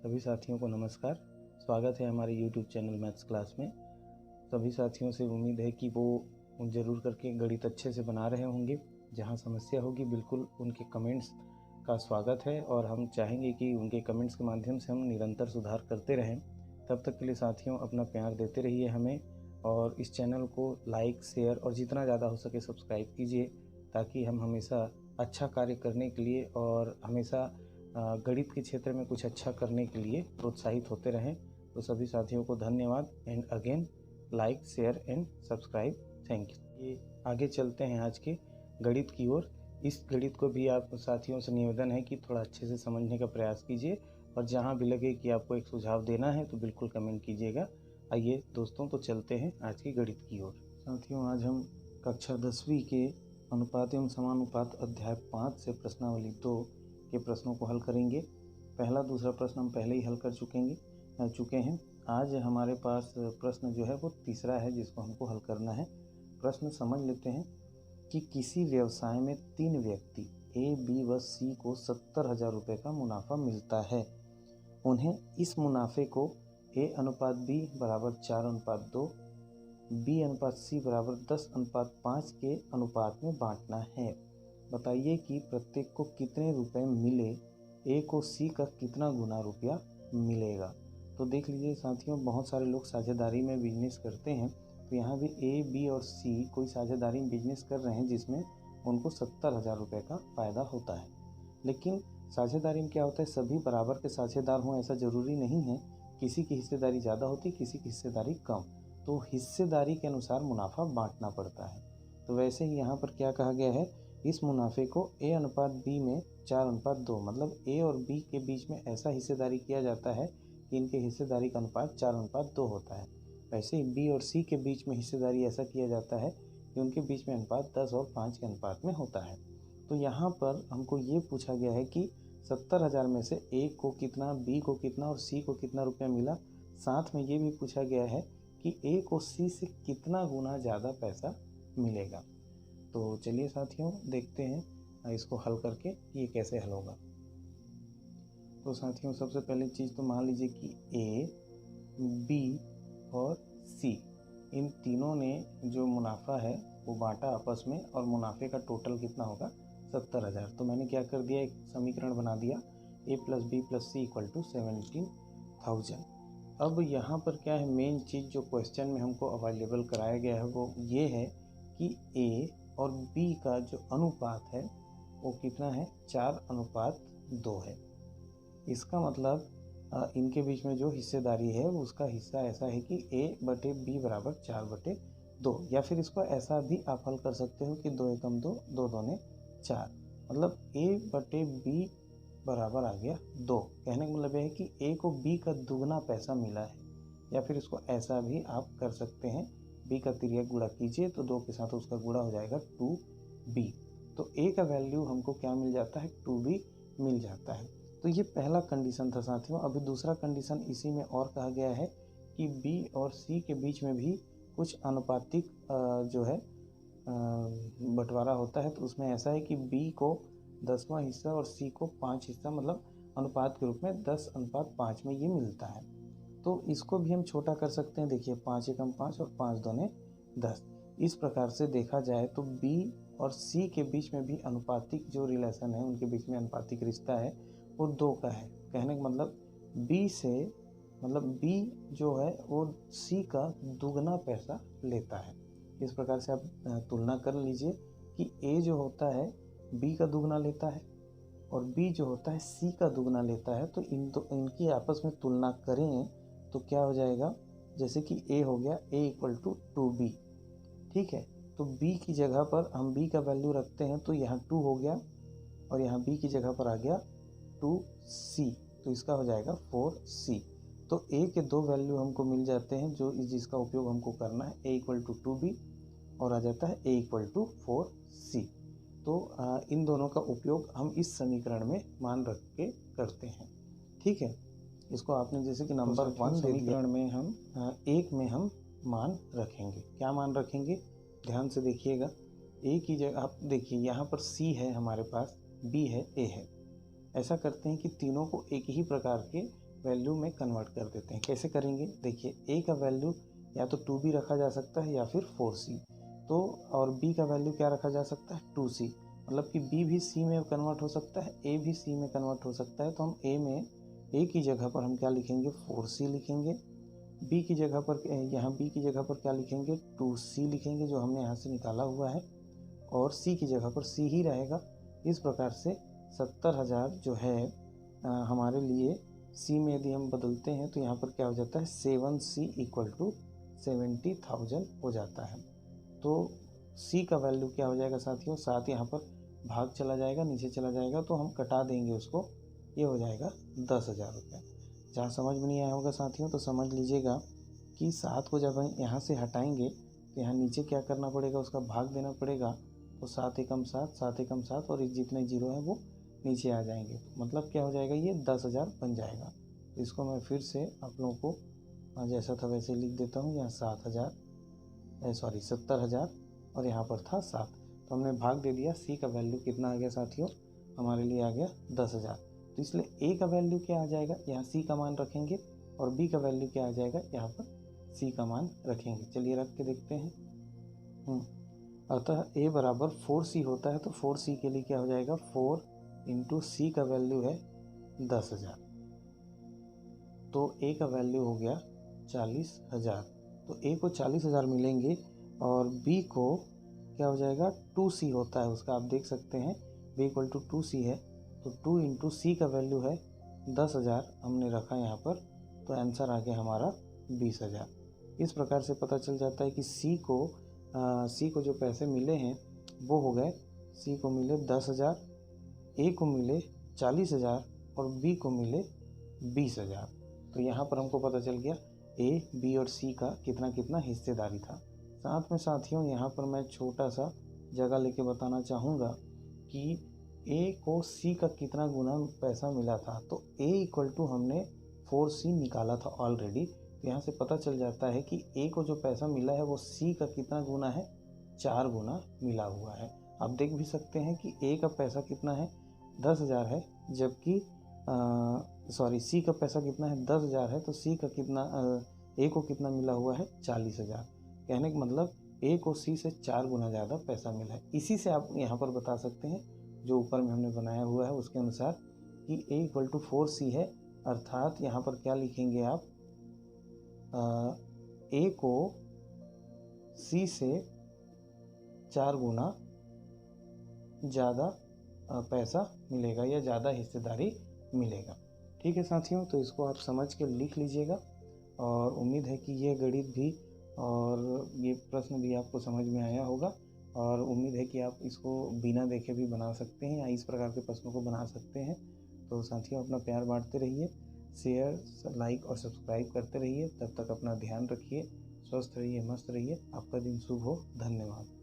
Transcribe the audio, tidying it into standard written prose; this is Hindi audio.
सभी साथियों को नमस्कार। स्वागत है हमारे YouTube चैनल मैथ्स क्लास में। सभी साथियों से उम्मीद है कि वो ज़रूर करके गणित अच्छे से बना रहे होंगे। जहां समस्या होगी बिल्कुल उनके कमेंट्स का स्वागत है और हम चाहेंगे कि उनके कमेंट्स के माध्यम से हम निरंतर सुधार करते रहें। तब तक के लिए साथियों अपना प्यार देते रहिए हमें, और इस चैनल को लाइक, शेयर और जितना ज़्यादा हो सके सब्सक्राइब कीजिए, ताकि हम हमेशा अच्छा कार्य करने के लिए और हमेशा गणित के क्षेत्र में कुछ अच्छा करने के लिए प्रोत्साहित होते रहें। तो सभी साथियों को धन्यवाद and again like, share and subscribe. Thank you. ये आगे चलते हैं आज के गणित की ओर। इस गणित को भी आप साथियों से निवेदन है कि थोड़ा अच्छे से समझने का प्रयास कीजिए, और जहां भी लगे कि आपको एक सुझाव देना है तो बिल्कुल कमेंट कीजिएगा। आइए दोस्तों, तो चलते हैं आज की गणित की ओर। साथियों, आज हम कक्षा 10वीं के अनुपात एवं समानुपात अध्याय 5 से प्रश्नावली 2 के प्रश्नों को हल करेंगे। पहला दूसरा प्रश्न हम पहले ही हल कर चुके हैं। आज हमारे पास प्रश्न जो है वो तीसरा है जिसको हमको हल करना है। प्रश्न समझ लेते हैं कि किसी व्यवसाय में 3 व्यक्ति ए, बी व सी को 70,000 रुपये का मुनाफा मिलता है। उन्हें इस मुनाफे को A/B बराबर 4/2, B/C बराबर 10/5 के अनुपात में बांटना है। बताइए कि प्रत्येक को कितने रुपए मिले, ए को सी का कितना गुना रुपया मिलेगा। तो देख लीजिए साथियों, बहुत सारे लोग साझेदारी में बिजनेस करते हैं। तो यहाँ भी ए, बी और सी कोई साझेदारी में बिजनेस कर रहे हैं जिसमें उनको 70,000 रुपये का फ़ायदा होता है। लेकिन साझेदारी में क्या होता है, सभी बराबर के साझेदार हों ऐसा ज़रूरी नहीं है। किसी की हिस्सेदारी ज़्यादा होती है, किसी की हिस्सेदारी कम। तो हिस्सेदारी के अनुसार मुनाफा बांटना पड़ता है। तो वैसे ही यहाँ पर क्या कहा गया है, इस मुनाफे को A/B में 4/2, मतलब A और B के बीच में ऐसा हिस्सेदारी किया जाता है कि इनके हिस्सेदारी का अनुपात 4/2 होता है। वैसे ही B और C के बीच में हिस्सेदारी ऐसा किया जाता है कि उनके बीच में अनुपात 10 और 5 के अनुपात में होता है। तो यहाँ पर हमको ये पूछा गया है कि 70,000 में से A को कितना, B को कितना और C को कितना रुपया मिला। साथ में ये भी पूछा गया है कि A को C से कितना गुना ज़्यादा पैसा मिलेगा। तो चलिए साथियों, देखते हैं इसको हल करके ये कैसे हल होगा। तो साथियों, सबसे पहली चीज़ तो मान लीजिए कि A, B और C इन तीनों ने जो मुनाफा है वो बांटा आपस में, और मुनाफे का टोटल कितना होगा, 70,000। तो मैंने क्या कर दिया, एक समीकरण बना दिया, A + B + C = 17,000। अब यहाँ पर क्या है, मेन चीज़ जो क्वेश्चन में हमको अवेलेबल कराया गया है वो ये है कि A और B का जो अनुपात है वो कितना है, 4/2 है। इसका मतलब इनके बीच में जो हिस्सेदारी है वो उसका हिस्सा ऐसा है कि A/B बराबर 4/2, या फिर इसको ऐसा भी आप हल कर सकते हो कि 2 एकम 2, 2 दूने 4, मतलब A/B बराबर आ गया 2। कहने का मतलब है कि A को B का दुगना पैसा मिला है। या फिर इसको ऐसा भी आप कर सकते हैं, B का तिर्यक गुणा कीजिए तो 2 के साथ उसका गुणा हो जाएगा 2B। तो A का वैल्यू हमको क्या मिल जाता है, 2B मिल जाता है। तो ये पहला कंडीशन था साथियों। अभी दूसरा कंडीशन इसी में और कहा गया है कि B और C के बीच में भी कुछ अनुपातिक जो है बंटवारा होता है। तो उसमें ऐसा है कि B को 10वां हिस्सा और C को 5 हिस्सा, मतलब अनुपात के रूप में 10/5 में ये मिलता है। तो इसको भी हम छोटा कर सकते हैं। देखिए, 5 एकम 5 और 5 दूने 10। इस प्रकार से देखा जाए तो B और C के बीच में भी अनुपातिक जो रिलेशन है, उनके बीच में अनुपातिक रिश्ता है वो 2 का है। कहने का मतलब B जो है वो C का दुगना पैसा लेता है। इस प्रकार से आप तुलना कर लीजिए कि A जो होता है B का दुगना लेता है और B जो होता है C का दुगना लेता है। तो इनकी आपस में तुलना करें तो क्या हो जाएगा, जैसे कि A हो गया A = 2B, ठीक है। तो B की जगह पर हम B का वैल्यू रखते हैं तो यहाँ 2 हो गया, और यहाँ B की जगह पर आ गया 2C, तो इसका हो जाएगा 4C। तो A के 2 वैल्यू हमको मिल जाते हैं जिसका उपयोग हमको करना है। A = 2B और आ जाता है A = 4C। तो इन दोनों का उपयोग हम इस समीकरण में मान रख के करते हैं, ठीक है। इसको आपने जैसे कि नंबर 1 समीकरण में हम 1 में हम मान रखेंगे। क्या मान रखेंगे, ध्यान से देखिएगा। A की जगह आप देखिए, यहाँ पर C है हमारे पास, B है, A है। ऐसा करते हैं कि तीनों को एक ही प्रकार के वैल्यू में कन्वर्ट कर देते हैं। कैसे करेंगे, देखिए a का वैल्यू या तो 2b रखा जा सकता है या फिर 4c, तो और b का वैल्यू क्या रखा जा सकता है 2c, मतलब कि b भी c में कन्वर्ट हो सकता है, a भी c में कन्वर्ट हो सकता है। तो हम a की जगह पर हम क्या लिखेंगे 4c लिखेंगे, b की जगह पर यहाँ b की जगह पर क्या लिखेंगे 2c लिखेंगे जो हमने यहाँ से निकाला हुआ है, और c की जगह पर c ही रहेगा। इस प्रकार से 70,000 जो है हमारे लिए c में यदि हम बदलते हैं तो यहाँ पर क्या हो जाता है 7c इक्वल टू 70,000 हो जाता है। तो c का वैल्यू क्या हो जाएगा साथियों, 7 यहाँ पर भाग चला जाएगा, नीचे चला जाएगा, तो हम कटा देंगे उसको, ये हो जाएगा 10,000 रुपये। जहाँ समझ में नहीं आया होगा साथियों तो समझ लीजिएगा कि 7 को जब हम यहाँ से हटाएंगे तो यहाँ नीचे क्या करना पड़ेगा, उसका भाग देना पड़ेगा। तो 7 एकम 7, 7 एकम 7, और जितने जीरो हैं वो नीचे आ जाएंगे, तो मतलब क्या हो जाएगा ये 10,000 बन जाएगा। तो इसको मैं फिर से आप लोगों को जैसा था वैसे लिख देता हूँ। यहाँ 70,000 और यहाँ पर था 7, तो हमने भाग दे दिया। सी का वैल्यू कितना आ गया साथियों, हमारे लिए आ गया 10,000। तो इसलिए ए का वैल्यू क्या आ जाएगा, यहाँ सी का मान रखेंगे, और बी का वैल्यू क्या आ जाएगा, यहाँ पर सी का मान रखेंगे। चलिए रख के देखते हैं। अतः ए बराबर 4c होता है, तो 4c के लिए क्या हो जाएगा 4 इंटू सी का वैल्यू है 10,000, तो ए का वैल्यू हो गया 40,000। तो ए को 40,000 मिलेंगे, और बी को क्या हो जाएगा 2c होता है उसका, आप देख सकते हैं b इक्वल टू 2c है, तो 2 इंटू सी का वैल्यू है 10,000 हमने रखा यहाँ पर, तो आंसर आ गया हमारा 20,000। इस प्रकार से पता चल जाता है कि सी को जो पैसे मिले हैं वो हो गए, सी को मिले 10,000, ए को मिले 40,000 और बी को मिले 20,000। तो यहाँ पर हमको पता चल गया ए, बी और सी का कितना कितना हिस्सेदारी था। साथ में साथियों यहाँ पर मैं छोटा सा जगह लेके बताना चाहूँगा कि ए को सी का कितना गुना पैसा मिला था। तो ए इक्वल टू हमने 4c निकाला था ऑलरेडी, तो यहाँ से पता चल जाता है कि ए को जो पैसा मिला है वो सी का कितना गुना है, 4 गुना मिला हुआ है। आप देख भी सकते हैं कि ए का पैसा कितना है 10,000 है, जबकि सी का पैसा कितना है 10,000 है, तो सी का कितना ए को कितना मिला हुआ है 40,000। कहने का मतलब ए को सी से 4 गुना ज़्यादा पैसा मिला है। इसी से आप यहाँ पर बता सकते हैं जो ऊपर में हमने बनाया हुआ है उसके अनुसार कि ए इक्वल टू 4c है, अर्थात यहाँ पर क्या लिखेंगे आप, ए को सी से 4 गुना ज़्यादा पैसा मिलेगा या ज़्यादा हिस्सेदारी मिलेगा। ठीक है साथियों, तो इसको आप समझ के लिख लीजिएगा, और उम्मीद है कि ये गणित भी और ये प्रश्न भी आपको समझ में आया होगा, और उम्मीद है कि आप इसको बिना देखे भी बना सकते हैं या इस प्रकार के प्रश्नों को बना सकते हैं। तो साथियों अपना प्यार बांटते रहिए, शेयर, लाइक और सब्सक्राइब करते रहिए। तब तक अपना ध्यान रखिए, स्वस्थ रहिए, मस्त रहिए। आपका दिन शुभ हो। धन्यवाद।